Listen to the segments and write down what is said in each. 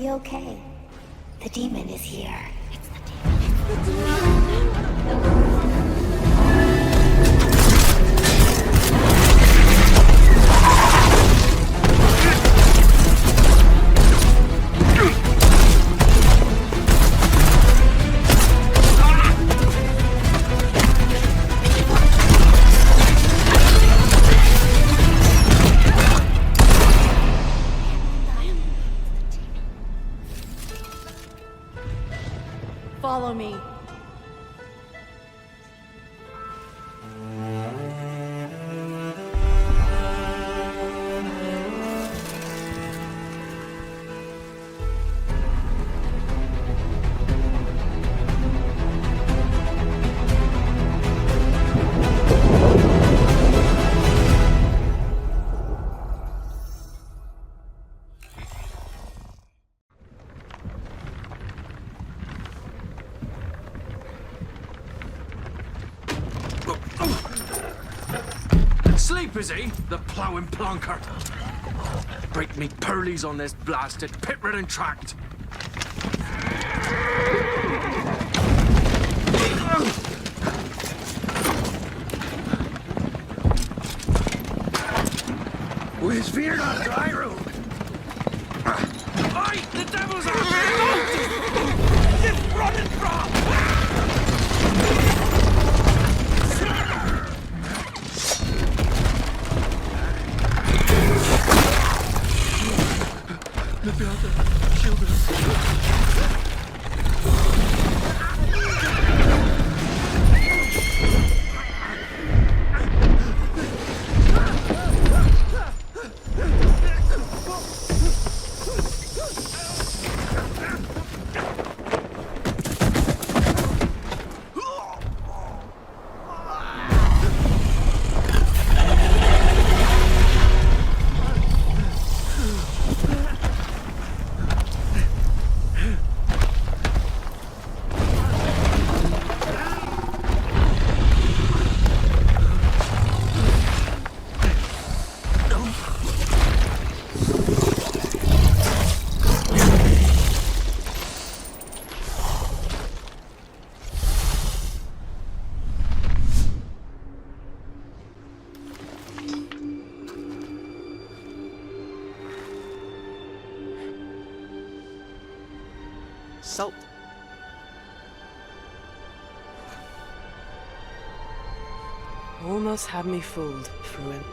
be okay. The demon is here. It's the demon. Follow me. Sleep, is he? The ploughing plonker. Break me pearlies on this blasted pit-ridden tract. Where's Svirok, Iroh? Oi! The devil's out there! It's running from! Let me out there. Shield her. Salt. Almost had me fooled, Fruin.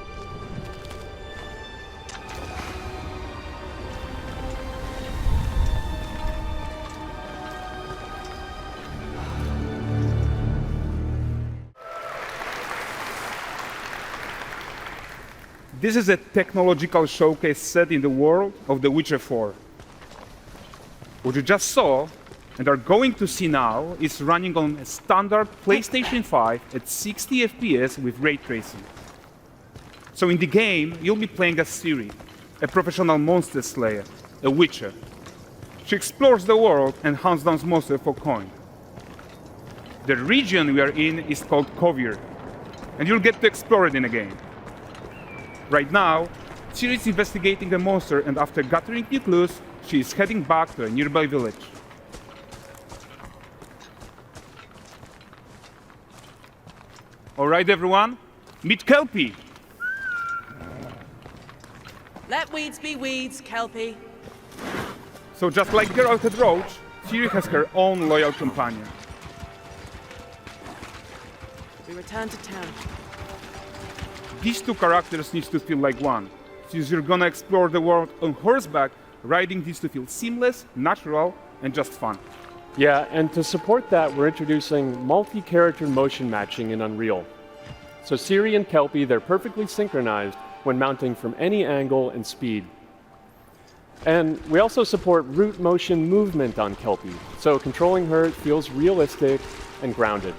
This is a technological showcase set in the world of The Witcher 4. What you just saw, and are going to see now, is running on a standard PlayStation 5 at 60 FPS with ray tracing. So in the game, you'll be playing as Ciri, a professional monster slayer, a witcher. She explores the world and hunts down monsters for coin. The region we are in is called Kovir, and you'll get to explore it in a game. Right now, Ciri is investigating a monster, and after gathering new clues, she is heading back to a nearby village. All right, everyone, meet Kelpie. Let weeds be weeds, Kelpie. So just like Geralt had Roach, Ciri has her own loyal companion. We return to town. These two characters need to feel like one. Since you're gonna explore the world on horseback, riding needs to feel seamless, natural, and just fun. Yeah, and to support that, we're introducing multi-character motion matching in Unreal. So Ciri and Kelpie, they're perfectly synchronized when mounting from any angle and speed. And we also support root motion movement on Kelpie, so controlling her feels realistic and grounded.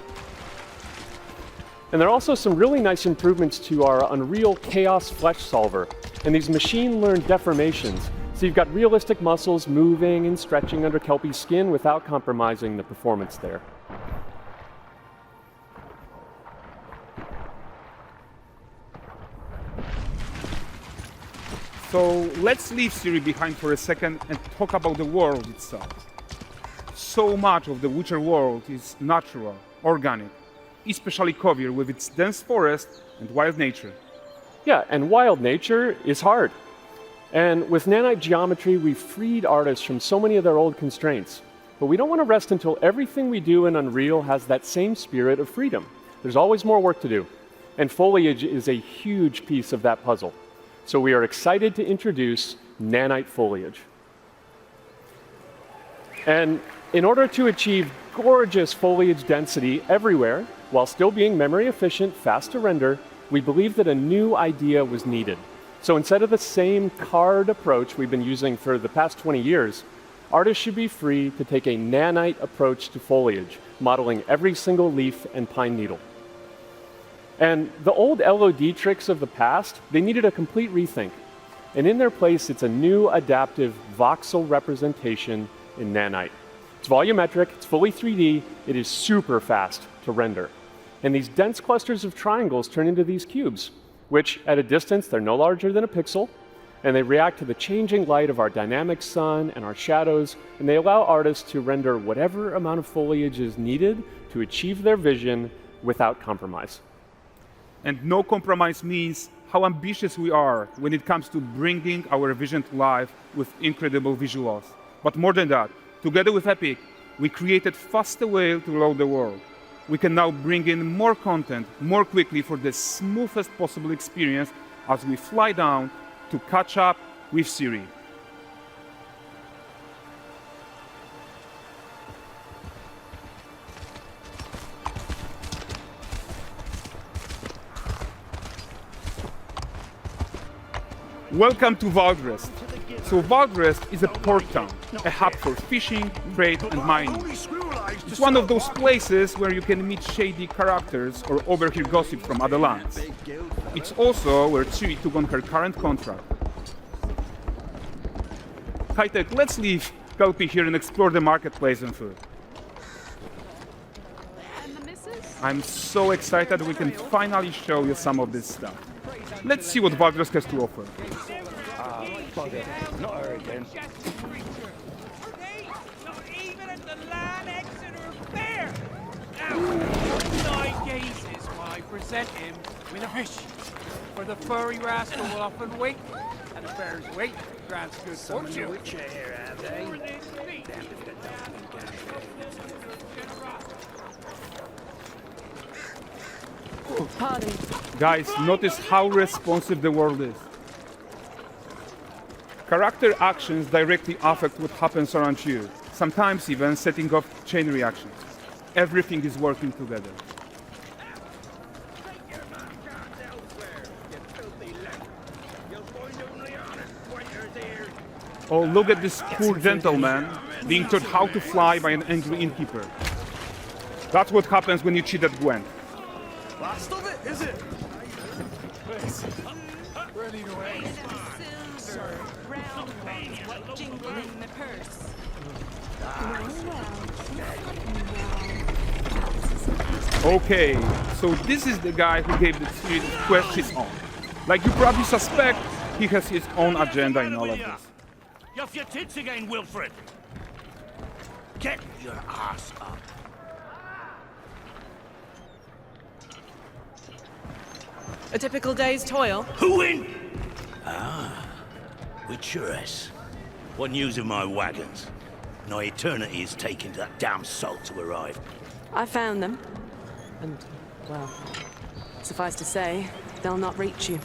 And there are also some really nice improvements to our Unreal Chaos Flesh Solver and these machine-learned deformations. So you've got realistic muscles moving and stretching under Kelpie's skin without compromising the performance there. So let's leave Ciri behind for a second and talk about the world itself. So much of the Witcher world is natural, organic, especially Kovir with its dense forest and wild nature. Yeah, and wild nature is hard. And with nanite geometry, we've freed artists from so many of their old constraints. But we don't want to rest until everything we do in Unreal has that same spirit of freedom. There's always more work to do. And foliage is a huge piece of that puzzle. So we are excited to introduce nanite foliage. And in order to achieve gorgeous foliage density everywhere, while still being memory efficient, fast to render, we believe that a new idea was needed. So instead of the same card approach we've been using for the past 20 years, artists should be free to take a nanite approach to foliage, modeling every single leaf and pine needle. And the old LOD tricks of the past, they needed a complete rethink. And in their place, it's a new adaptive voxel representation in nanite. It's volumetric, it's fully 3D, it is super fast to render. And these dense clusters of triangles turn into these cubes, which at a distance, they're no larger than a pixel, and they react to the changing light of our dynamic sun and our shadows, and they allow artists to render whatever amount of foliage is needed to achieve their vision without compromise. And no compromise means how ambitious we are when it comes to bringing our vision to life with incredible visuals. But more than that, together with Epic, we created faster way to load the world. We can now bring in more content more quickly for the smoothest possible experience as we fly down to catch up with Ciri. Welcome to Valdrest. So Valdrest is a port town, a hub for fishing, trade and mining. It's one of those places where you can meet shady characters or overhear gossip from other lands. It's also where Ciri took on her current contract. High-tech, let's leave Kelpie here and explore the marketplace and food. I'm so excited we can finally show you some of this stuff. Let's see what Valdrest has to offer. Not her again. Not even at the Lamb Exeter Fair! Now, 9 gazes while I present him with a fish. For the furry rascal will often wait, and a fair's weight grants good fortune. Here, have they? Pardon. Guys, notice how responsive the world is. Character actions directly affect what happens around you, sometimes even setting off chain reactions. Everything is working together. Oh, look at this poor gentleman being taught how to fly by an angry innkeeper. That's what happens when you cheat at Gwent. Last of it, is it? Ready to wait. Okay, so this is the guy who gave the Spirit quest his own. Like you probably suspect, he has his own agenda in all of this. You off your tits again, Wilfred. Get your ass up. A typical day's toil. Who in? Witcheress. What news of my wagons? No eternity is taking that damn salt to arrive. I found them. And, well, suffice to say, they'll not reach you.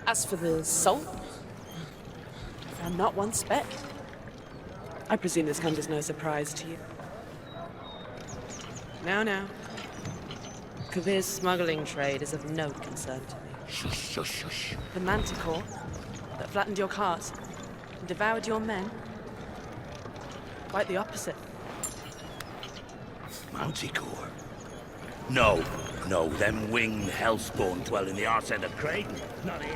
As for the salt, I found not one speck. I presume this comes as no surprise to you. Now. Kovir's smuggling trade is of no concern to me. Shush, shush, shush. The manticore that flattened your cart and devoured your men? Quite the opposite. Manticore? No, them winged hellspawn dwell in the arse end of Creighton. Not here.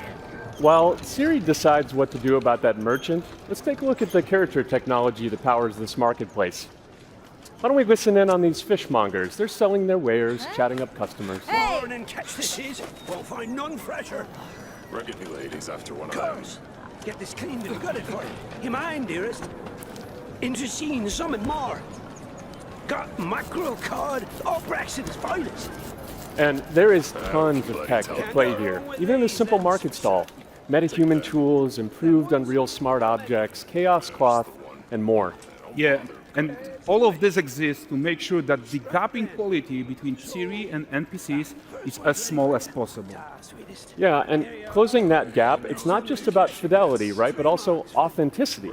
While Ciri decides what to do about that merchant, let's take a look at the character technology that powers this marketplace. Why don't we listen in on these fishmongers? They're selling their wares, chatting up customers. Morning catch this is. Won't find none fresher. We'll get me ladies after one of them. Get this cleaned and gutted for you. You mind, dearest? Into seeing something more. Got mackerel, cod, all Braxton's finest. And there is tons of tech to play here, even in a simple market stall. Metahuman tools, improved Unreal Smart Objects, Chaos Cloth, and more. Yeah, and all of this exists to make sure that the gap in quality between Ciri and NPCs is as small as possible. Yeah, and closing that gap, it's not just about fidelity, right, but also authenticity.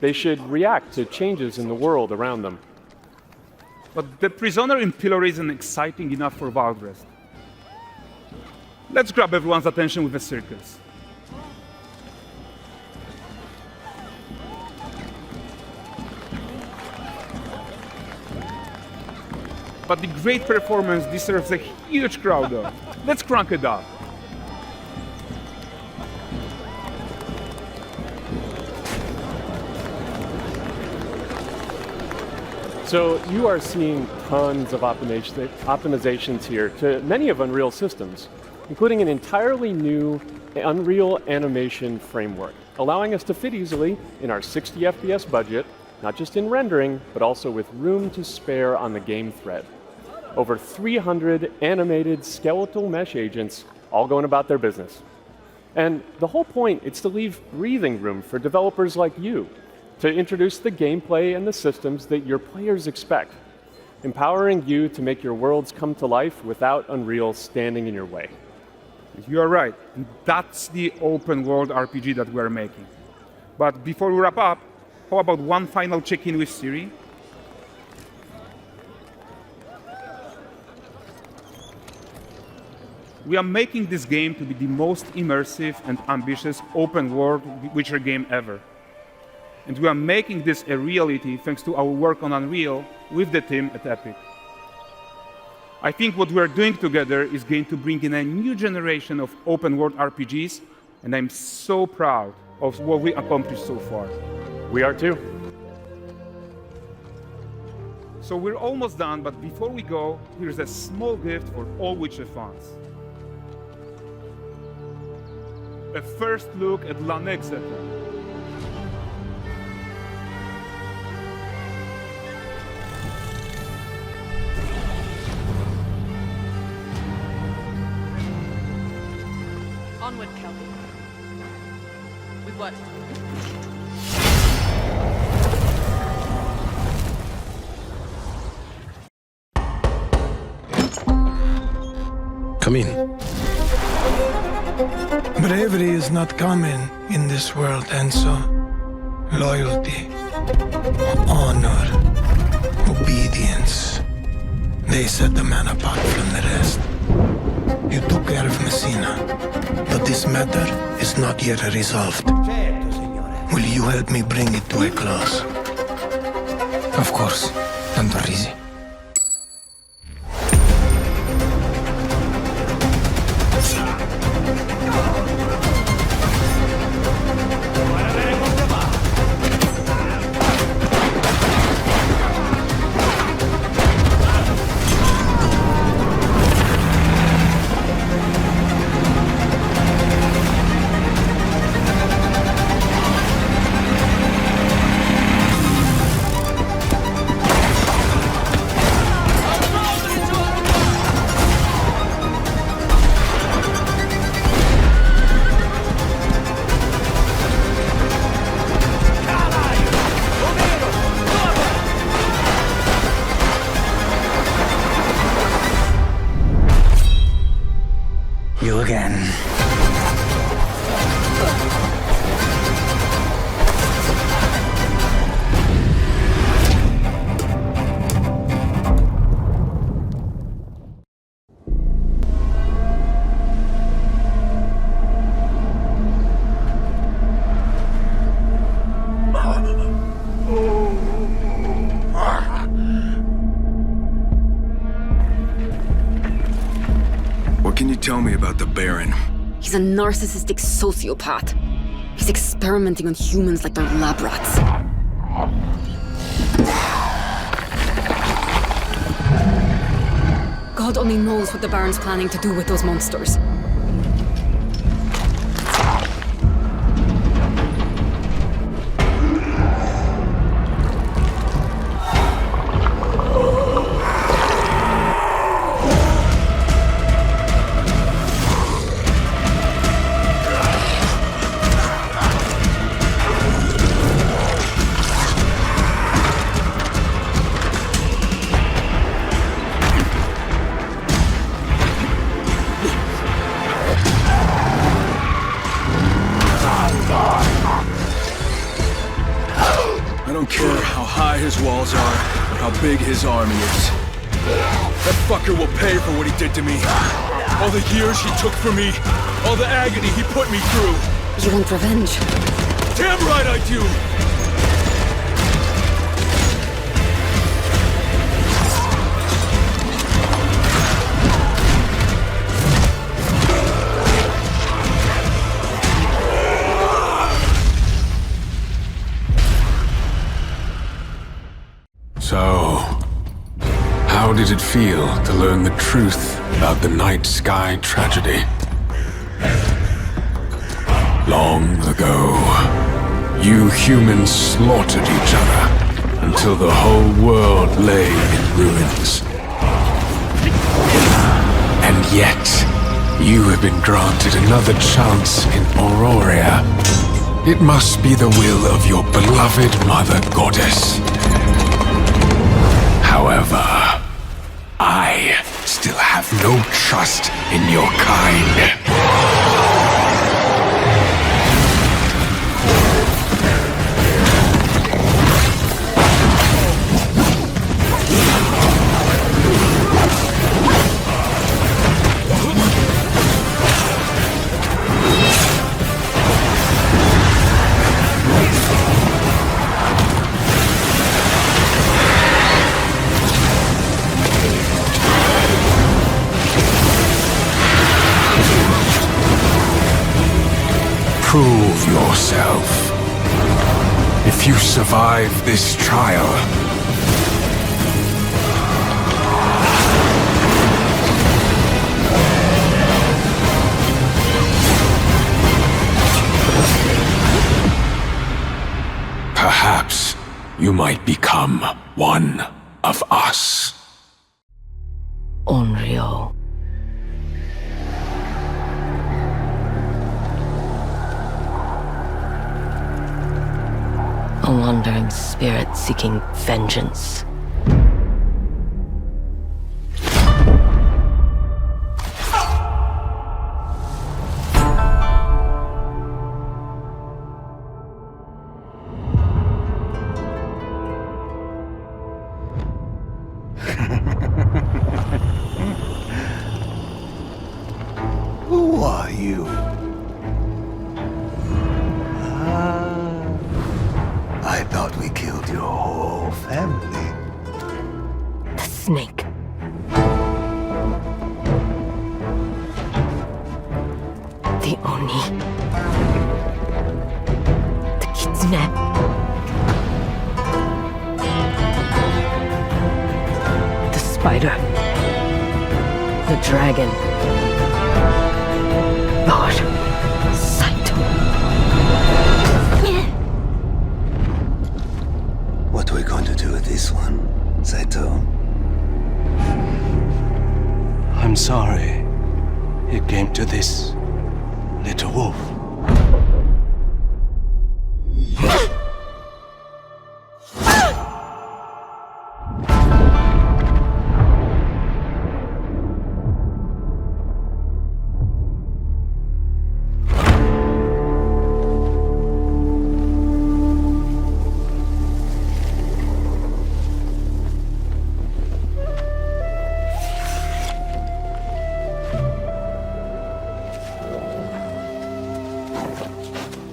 They should react to changes in the world around them. But the prisoner in Pillory isn't exciting enough for Valdrest. Let's grab everyone's attention with a circus. But the great performance deserves a huge crowd though. Let's crank it up. So you are seeing tons of optimizations here to many of Unreal's systems, including an entirely new Unreal animation framework, allowing us to fit easily in our 60 FPS budget, not just in rendering, but also with room to spare on the game thread. Over 300 animated skeletal mesh agents all going about their business. And the whole point is to leave breathing room for developers like you to introduce the gameplay and the systems that your players expect, empowering you to make your worlds come to life without Unreal standing in your way. You are right, and that's the open world RPG that we're making. But before we wrap up, how about one final check-in with Ciri? We are making this game to be the most immersive and ambitious open world Witcher game ever. And we are making this a reality thanks to our work on Unreal with the team at Epic. I think what we are doing together is going to bring in a new generation of open world RPGs, and I'm so proud of what we accomplished so far. We are too. So we're almost done, but before we go, here's a small gift for all Witcher fans. A first look at Lanexeter. Onward, Kelby. With what? Come in. Bravery is not common in this world, and so loyalty, honor, obedience, they set the man apart from the rest. You took care of Messina, but this matter is not yet resolved. Will you help me bring it to a close? Of course, Tantorisi. You again. What can you tell me about the Baron? He's a narcissistic sociopath. He's experimenting on humans like they're lab rats. God only knows what the Baron's planning to do with those monsters. I don't care how high his walls are, or how big his army is. That fucker will pay for what he did to me. All the years he took from me, all the agony he put me through. You want revenge? Damn right I do! So, how did it feel to learn the truth about the night sky tragedy? Long ago, you humans slaughtered each other until the whole world lay in ruins. And yet, you have been granted another chance in Auroria. It must be the will of your beloved Mother Goddess. However, I still have no trust in your kind. Prove yourself. If you survive this trial, perhaps you might become one of us. Unreal. A wandering spirit seeking vengeance. Who are you? I thought we killed your whole family. The snake. The Oni. The Kitsune. The spider. The dragon. Lord Saito. What are we going to do with this one, Saito? I'm sorry it came to this, little wolf.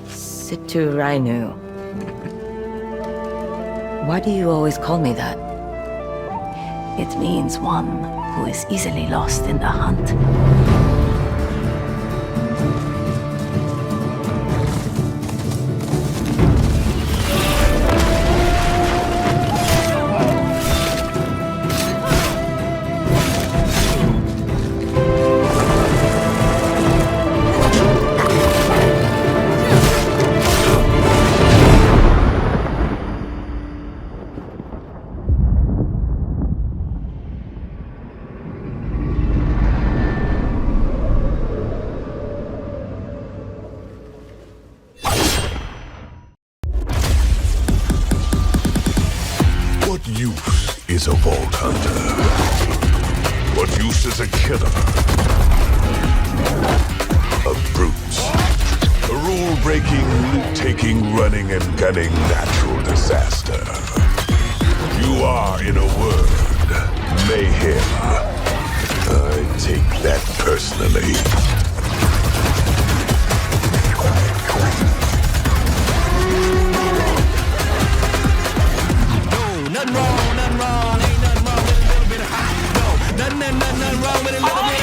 Situ Rainu. Why do you always call me that? It means one who is easily lost in the hunt. What use is a vault hunter? What use is a killer? A brute. A rule rule-breaking, loot-taking, running and gunning natural disaster. You are, in a word, mayhem. I take that personally. Nothing wrong, ain't nothing wrong with a little bit of hot. No, nothing wrong with a little bit.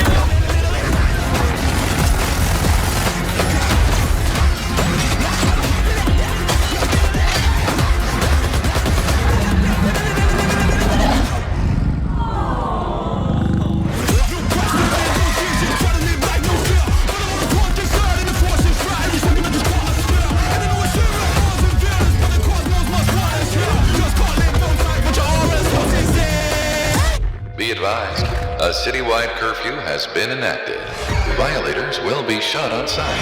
Be advised, a citywide curfew has been enacted. Violators will be shot on sight.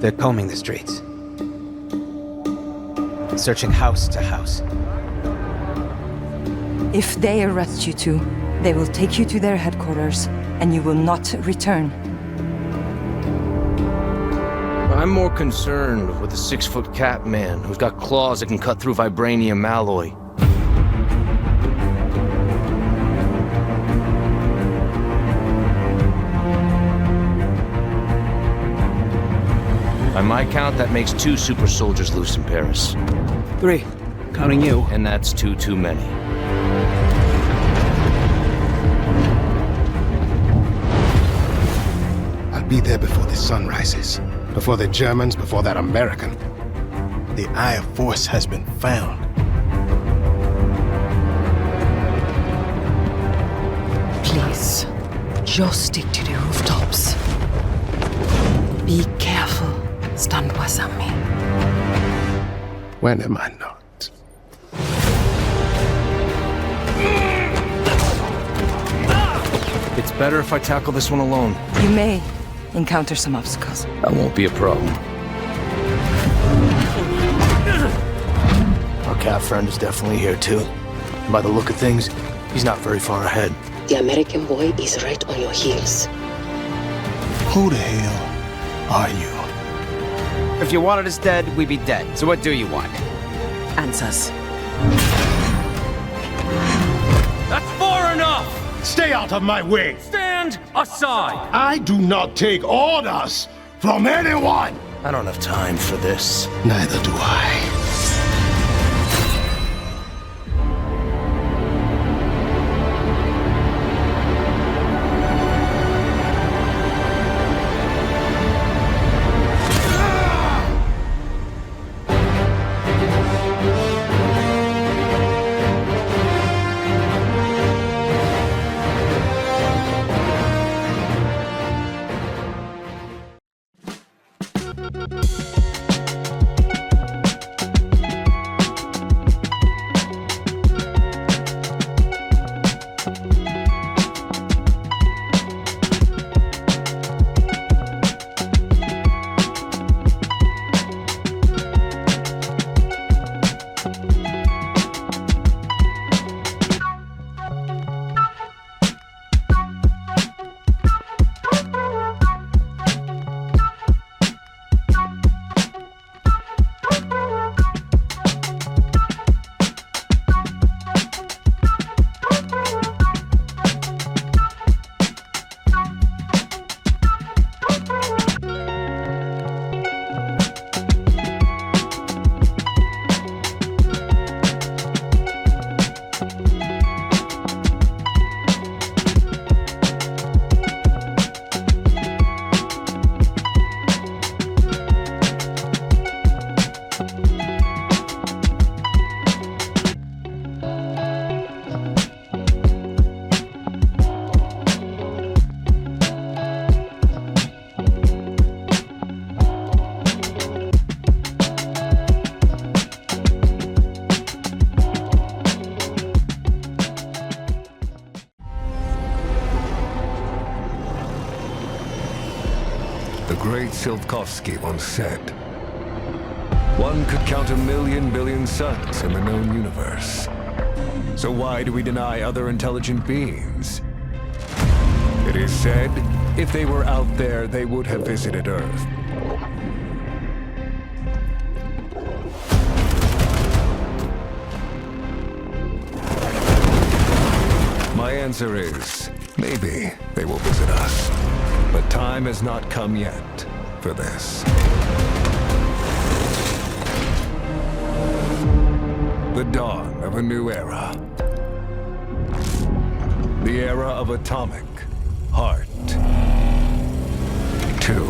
They're combing the streets. Searching house to house. If they arrest you two, they will take you to their headquarters, and you will not return. I'm more concerned with the 6-foot cat man who's got claws that can cut through vibranium alloy. By my count, that makes 2 super soldiers loose in Paris. 3, counting you. And that's 2 too many. I'll be there before the sun rises. Before the Germans, before that American. The Eye of Force has been found. Please, just stick to the rooftops. Be careful. Stand beside me. When am I not? It's better if I tackle this one alone. You may encounter some obstacles. That won't be a problem. Our cat friend is definitely here too. And by the look of things, he's not very far ahead. The American boy is right on your heels. Who the hell are you? If you wanted us dead, we'd be dead. So what do you want? Answers. That's far enough! Stay out of my way! Stand aside! I do not take orders from anyone! I don't have time for this. Neither do I. Silkovsky once said. One could count 1,000,000 billion suns in the known universe. So why do we deny other intelligent beings? It is said, if they were out there, they would have visited Earth. My answer is, maybe they will visit us. But time has not come yet for this. The dawn of a new era. The era of Atomic Heart 2.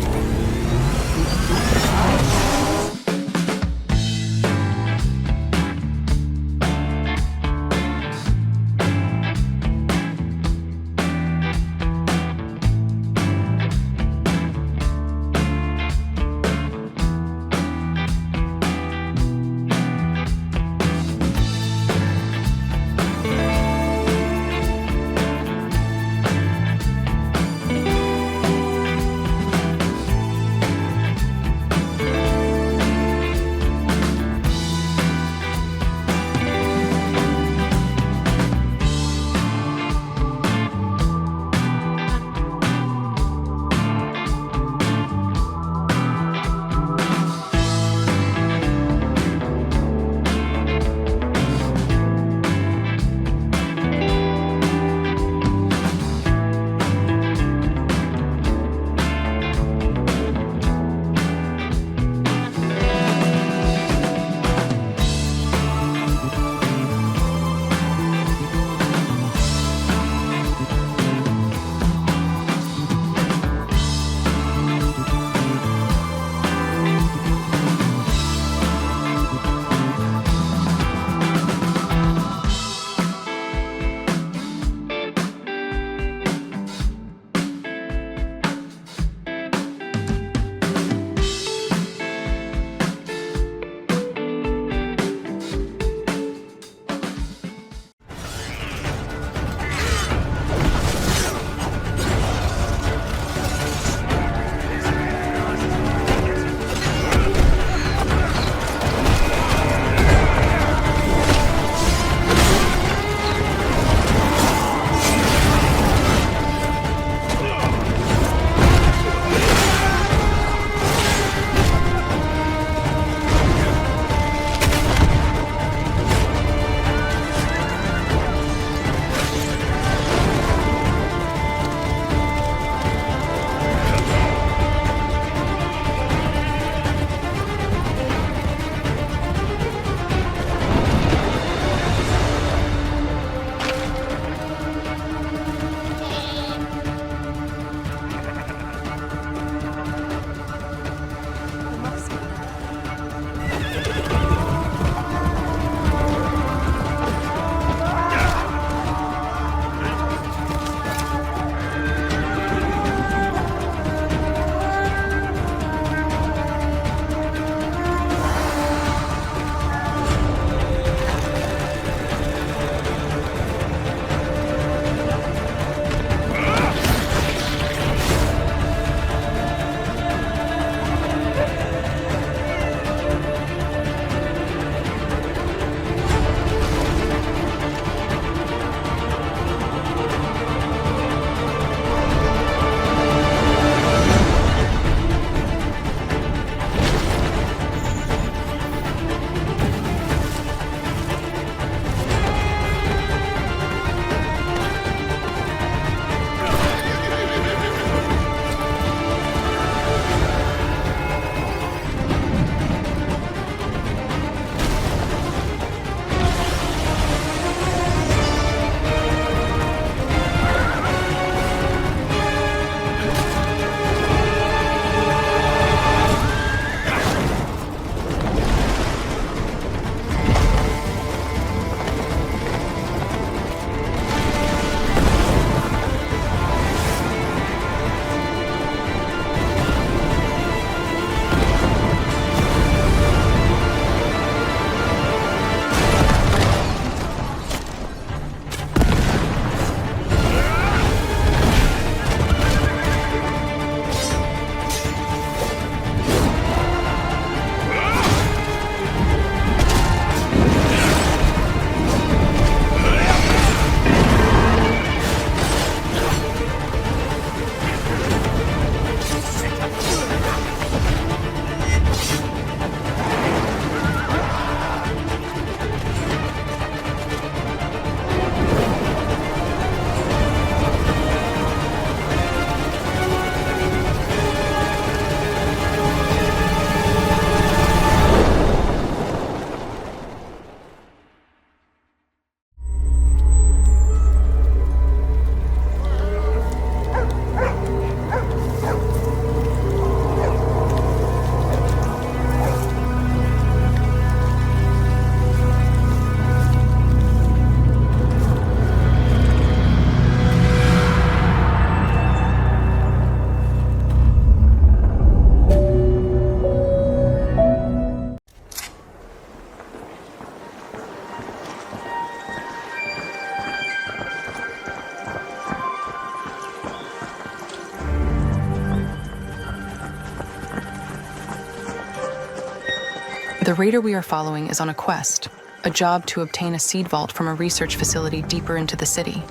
The raider we are following is on a quest, a job to obtain a seed vault from a research facility deeper into the city.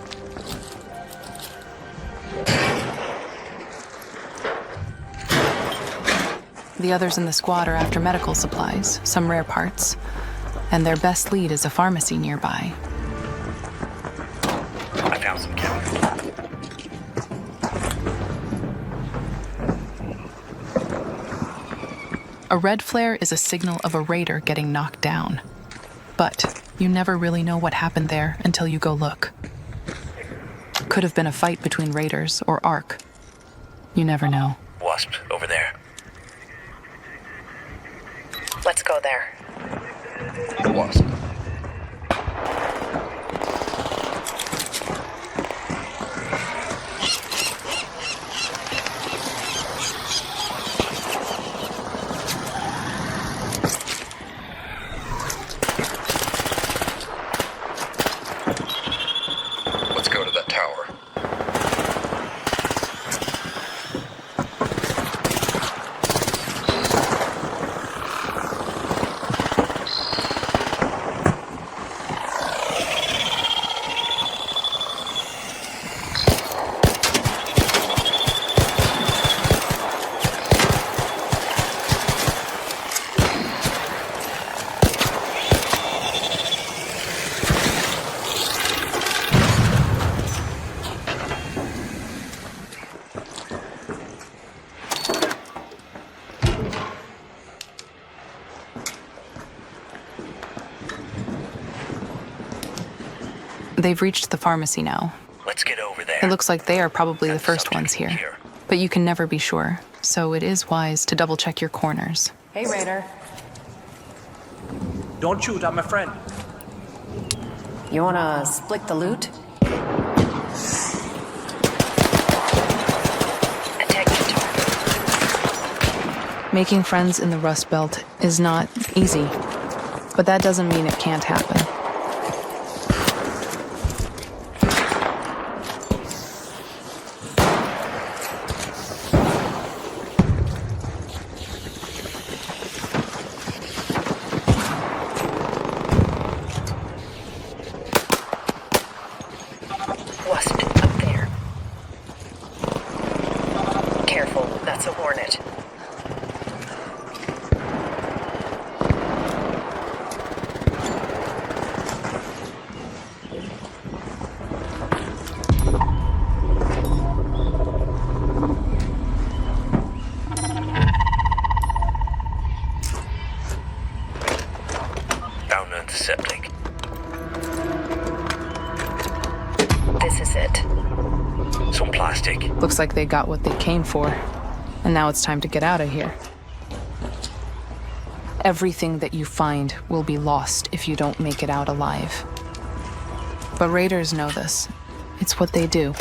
The others in the squad are after medical supplies, some rare parts, and their best lead is a pharmacy nearby. I found some chemicals. A red flare is a signal of a raider getting knocked down. But you never really know what happened there until you go look. Could have been a fight between raiders or Ark. You never know. Wasp, over there. Let's go there. Wasp. Let's go to that tower. They've reached the pharmacy now. Let's get over there. It looks like they are probably the first ones here. But you can never be sure, so it is wise to double-check your corners. Hey, Raider. Don't shoot, I'm a friend. You wanna split the loot? Making friends in the Rust Belt is not easy, but that doesn't mean it can't happen. Looks like they got what they came for, and now it's time to get out of here. Everything that you find will be lost if you don't make it out alive. But raiders know this. It's what they do.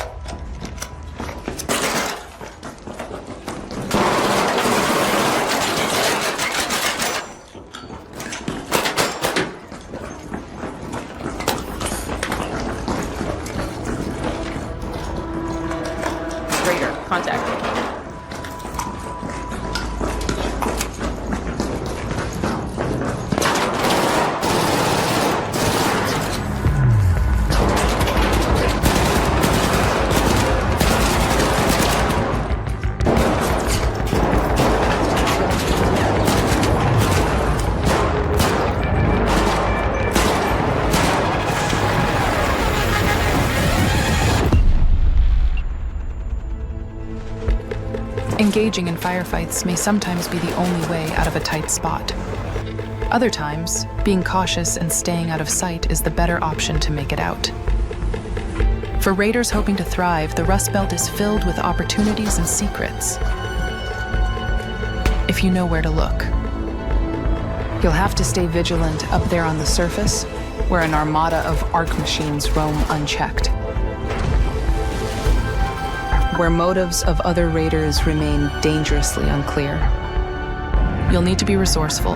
Engaging in firefights may sometimes be the only way out of a tight spot. Other times, being cautious and staying out of sight is the better option to make it out. For raiders hoping to thrive, the Rust Belt is filled with opportunities and secrets. If you know where to look. You'll have to stay vigilant up there on the surface, where an armada of Ark machines roam unchecked. Where motives of other raiders remain dangerously unclear. You'll need to be resourceful,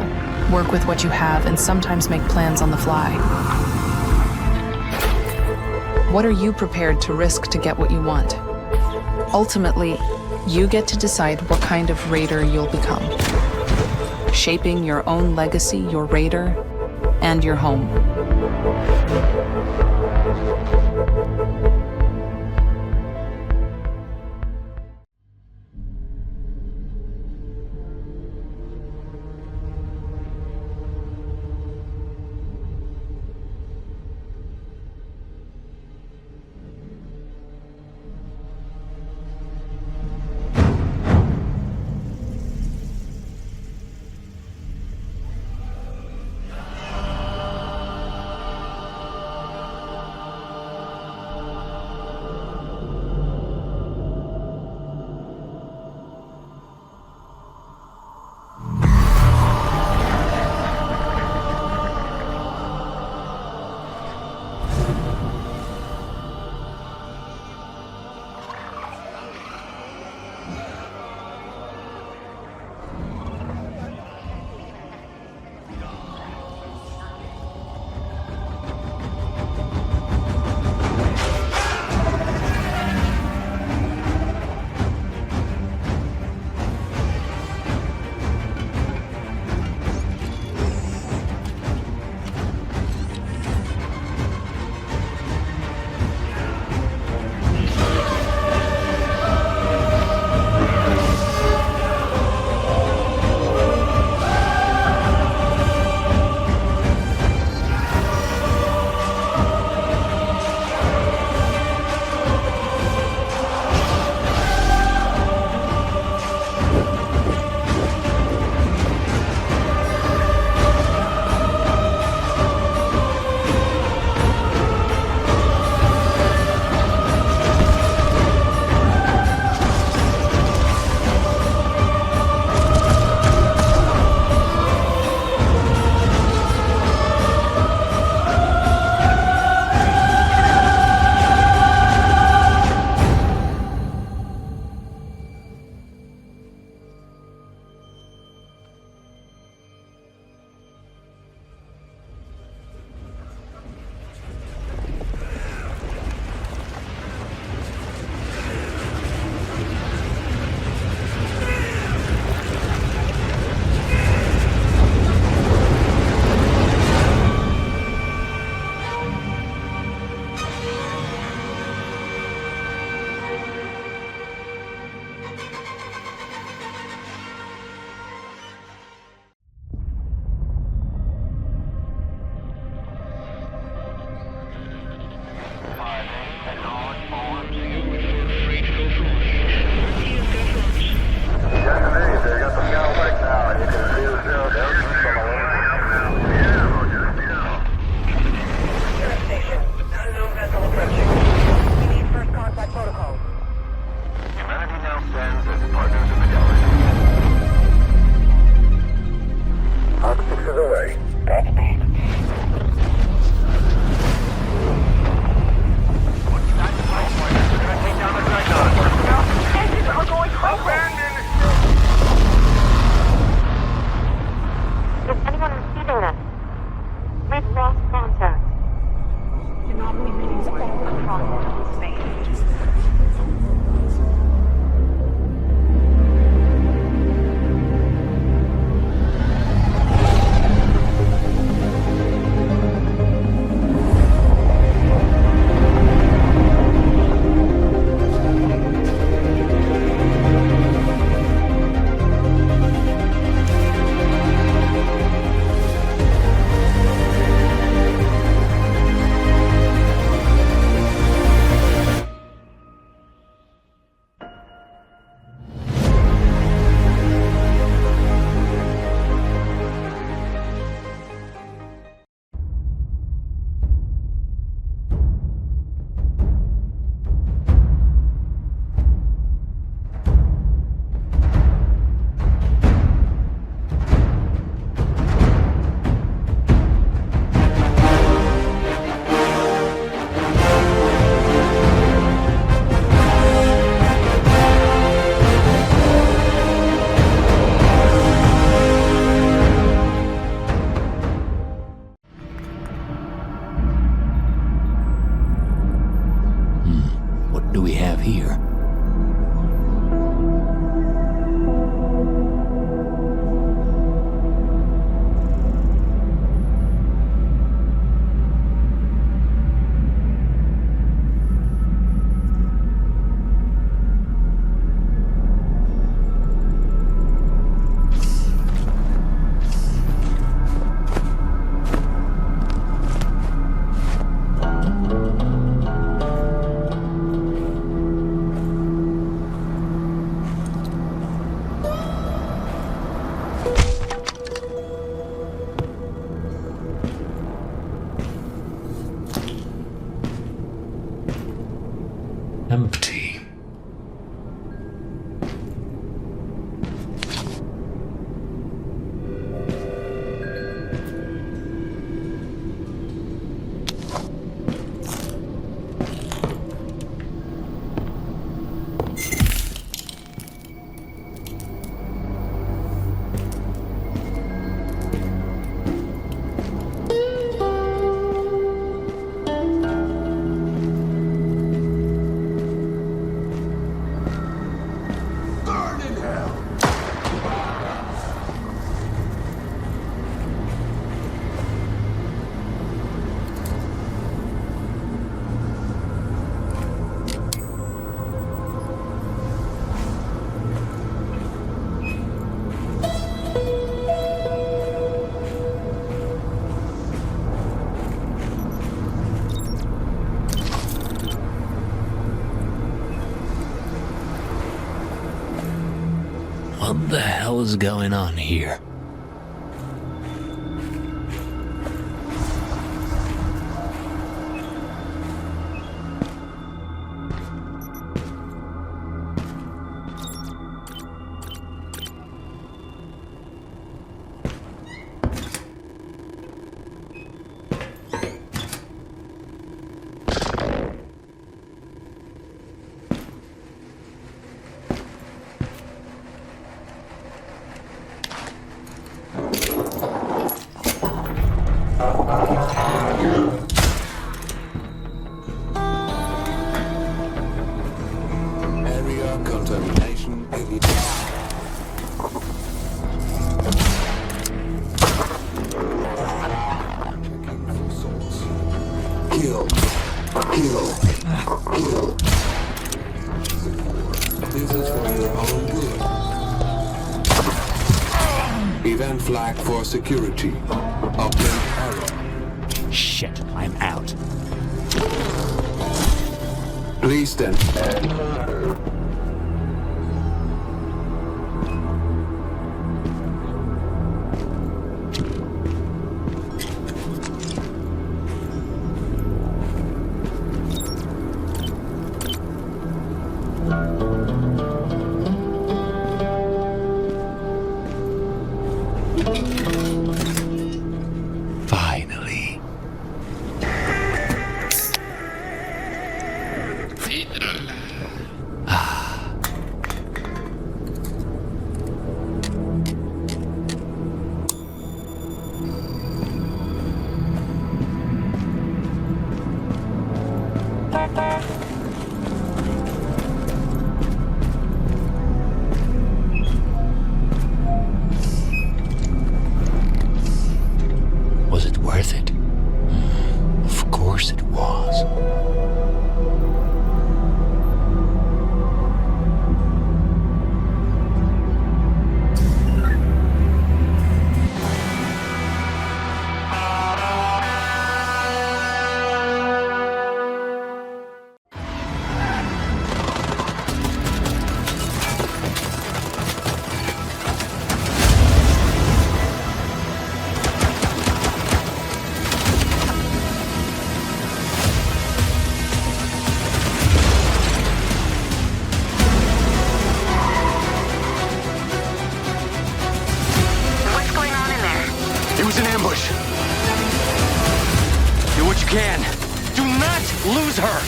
work with what you have, and sometimes make plans on the fly. What are you prepared to risk to get what you want? Ultimately, you get to decide what kind of raider you'll become. shaping your own legacy, your raider, and your home. hell's going on here? Event flag for security. Update error. Shit, I'm out. Please stand. Finally. Was it worth it? Of course it was. It was an ambush. Do what you can. Do not lose her!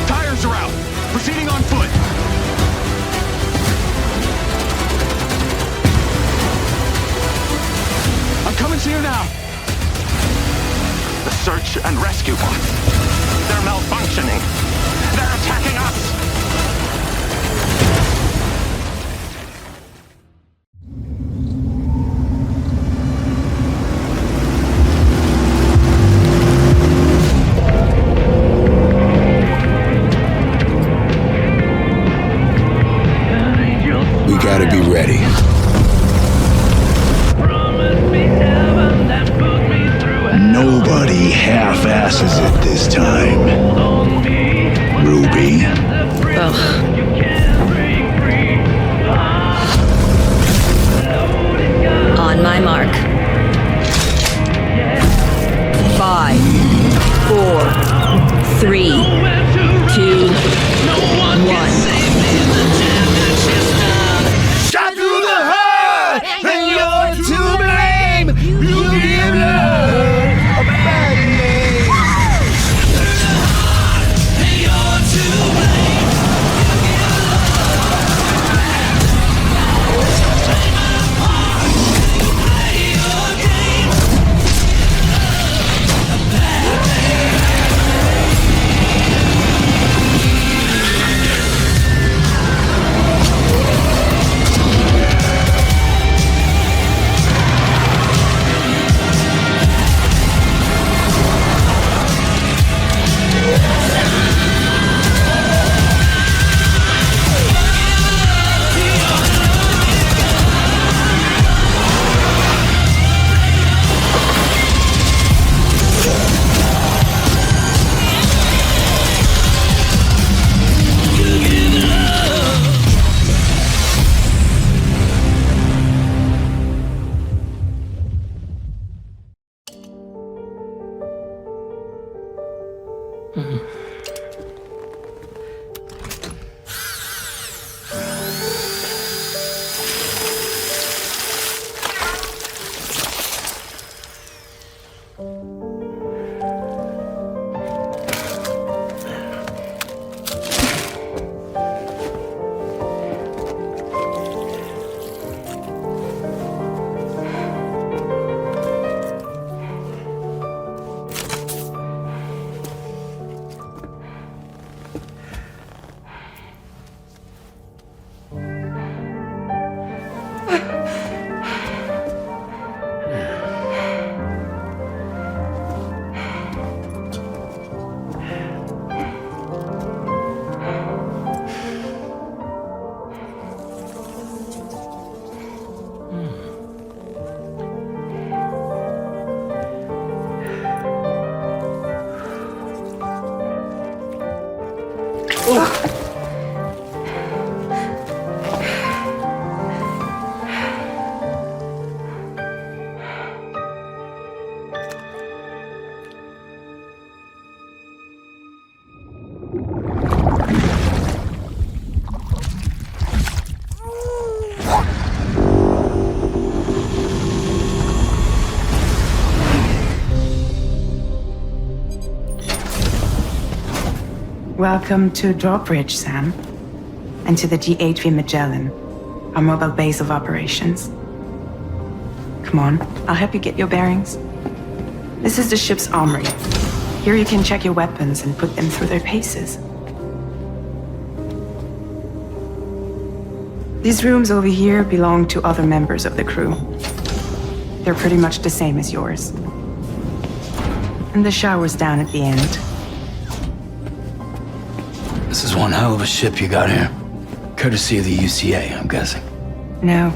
Tires are out. Proceeding on foot. I'm coming to you now. The search and rescue bots. They're malfunctioning. They're attacking us! We gotta be ready. Nobody half-asses it this time. Ruby. On my mark. 5, 4, 3, 2, 1. Shot through the heart, and you're to blame. You give love a bad name. And you're to blame. Welcome to Drawbridge, Sam. And to the GHV Magellan, our mobile base of operations. Come on, I'll help you get your bearings. This is the ship's armory. Here you can check your weapons and put them through their paces. These rooms over here belong to other members of the crew. They're pretty much the same as yours. And the shower's down at the end. This is one hell of a ship you got here. Courtesy of the UCA, I'm guessing. No.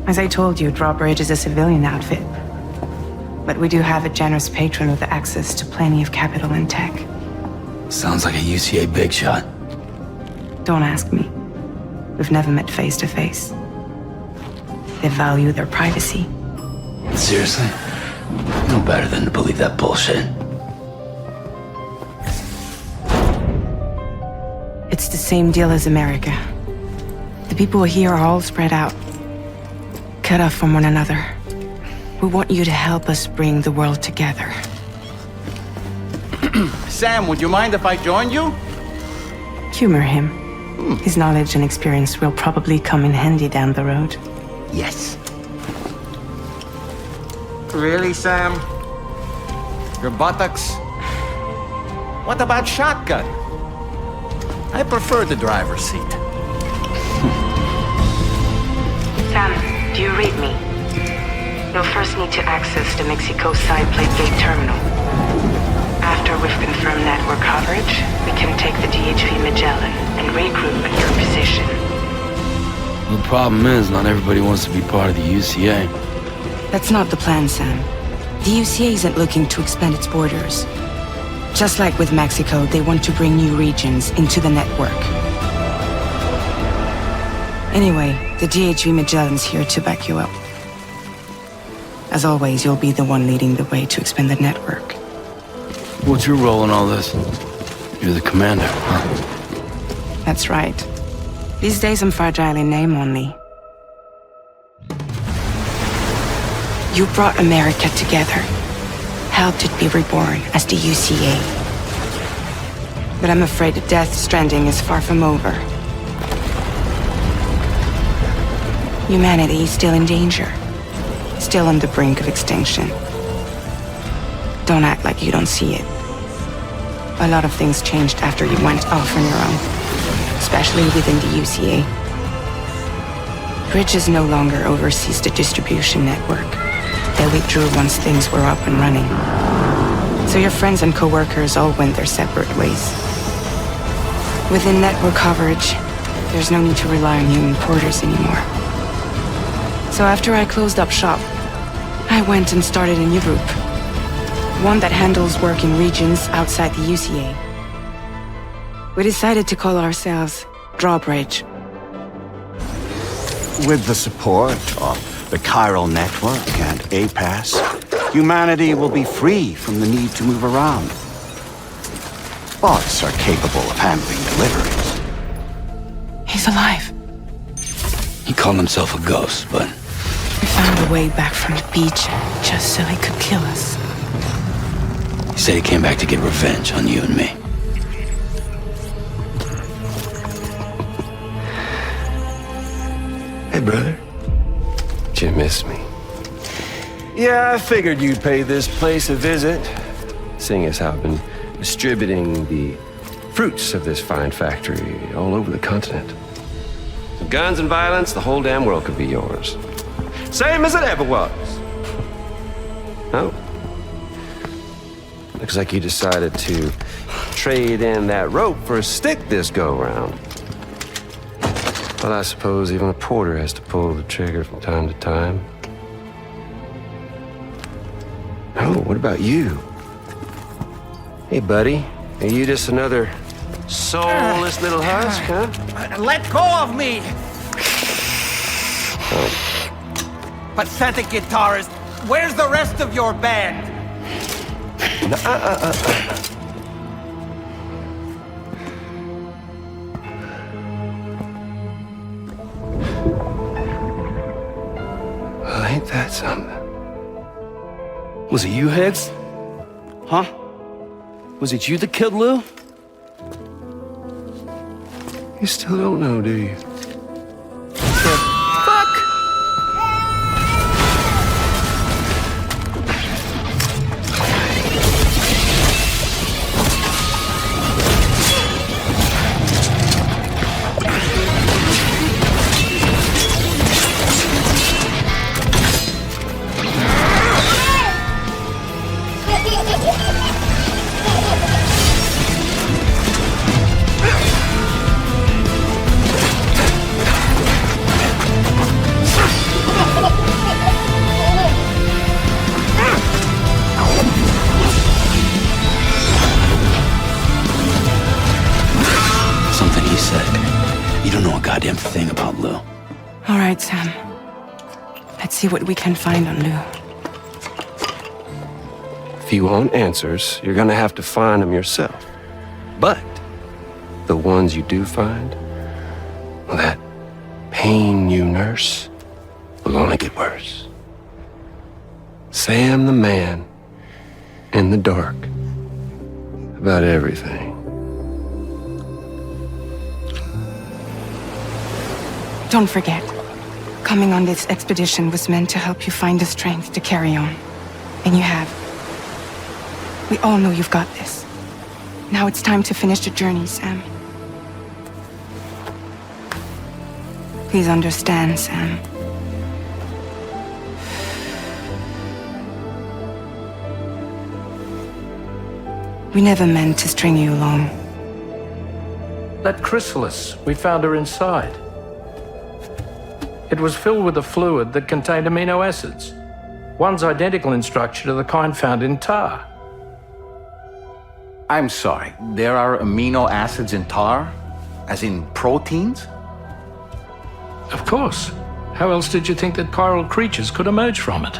As I told you, Drawbridge is a civilian outfit. But we do have a generous patron with access to plenty of capital and tech. Sounds like a UCA big shot. Don't ask me. We've never met face to face. They value their privacy. Seriously? No better than to believe that bullshit. It's the same deal as America. The people here are all spread out, cut off from one another. We want you to help us bring the world together. Sam, would you mind if I joined you? Humor him. His knowledge and experience will probably come in handy down the road. Yes. Really, Sam? Your buttocks? What about shotgun? I prefer the driver's seat. Sam, do you read me? You'll first need to access the Mexico side plate gate terminal. After we've confirmed network coverage, we can take the DHV Magellan and regroup at your position. The problem is, not everybody wants to be part of the UCA. That's not the plan, Sam. The UCA isn't looking to expand its borders. Just like with Mexico, they want to bring new regions into the network. Anyway, the DHV Magellan's here to back you up. As always, you'll be the one leading the way to expand the network. What's your role in all this? You're the commander, huh? That's right. These days I'm fragile in name only. You brought America together. Helped it be reborn as the UCA. But I'm afraid Death Stranding is far from over. Humanity is still in danger. Still on the brink of extinction. Don't act like you don't see it. A lot of things changed after you went off on your own. Especially within the UCA. Bridges no longer oversees the distribution network. They withdrew once things were up and running. So your friends and co-workers all went their separate ways. Within network coverage, there's no need to rely on human porters anymore. So after I closed up shop, I went and started a new group. One that handles work in regions outside the UCA. We decided to call ourselves Drawbridge. With the support of the Chiral Network and APAS, humanity will be free from the need to move around. bots are capable of handling deliveries. He's alive. He called himself a ghost, but We found a way back from the beach just so he could kill us. he said he came back to get revenge on you and me. Hey, brother. Did you miss me? Yeah, I figured you'd pay this place a visit, seeing as how I've been distributing the fruits of this fine factory all over the continent. With guns and violence, the whole damn world could be yours. Same as it ever was. Oh. Looks like you decided to trade in that rope for a stick this go-round. Well, I suppose even a porter has to pull the trigger from time to time. Oh, what about you? Hey, buddy. Are you just another soulless little husk, huh? Let go of me! Oh. Pathetic guitarist, where's the rest of your band? Well, ain't that something? Was it you, Hexe? Huh? Was it you that killed Lou? You still don't know, do you? Something he said. You don't know a goddamn thing about Lou. All right, Sam. Let's see what we can find on Lou. If you want answers, you're gonna have to find them yourself. But the ones you do find, well, that pain you nurse will only get worse. Sam the man in the dark about everything. Don't forget, coming on this expedition was meant to help you find the strength to carry on. And you have. We all know you've got this. Now it's time to finish the journey, Sam. Please understand, Sam. We never meant to string you along. That chrysalis, we found her inside. It was filled with a fluid that contained amino acids. One's identical in structure to the kind found in tar. I'm sorry, there are amino acids in tar? As in proteins? Of course. How else did you think that chiral creatures could emerge from it?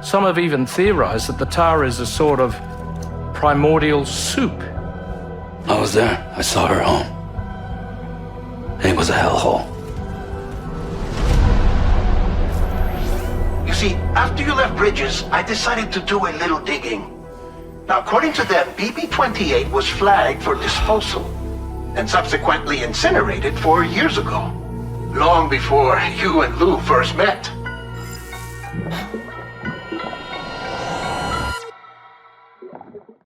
Some have even theorized that the tar is a sort of primordial soup. I was there. I saw her home. And it was a hellhole. You see, after you left Bridges, I decided to do a little digging. Now, according to them, BB-28 was flagged for disposal and subsequently incinerated 4 years ago, long before you and Lou first met.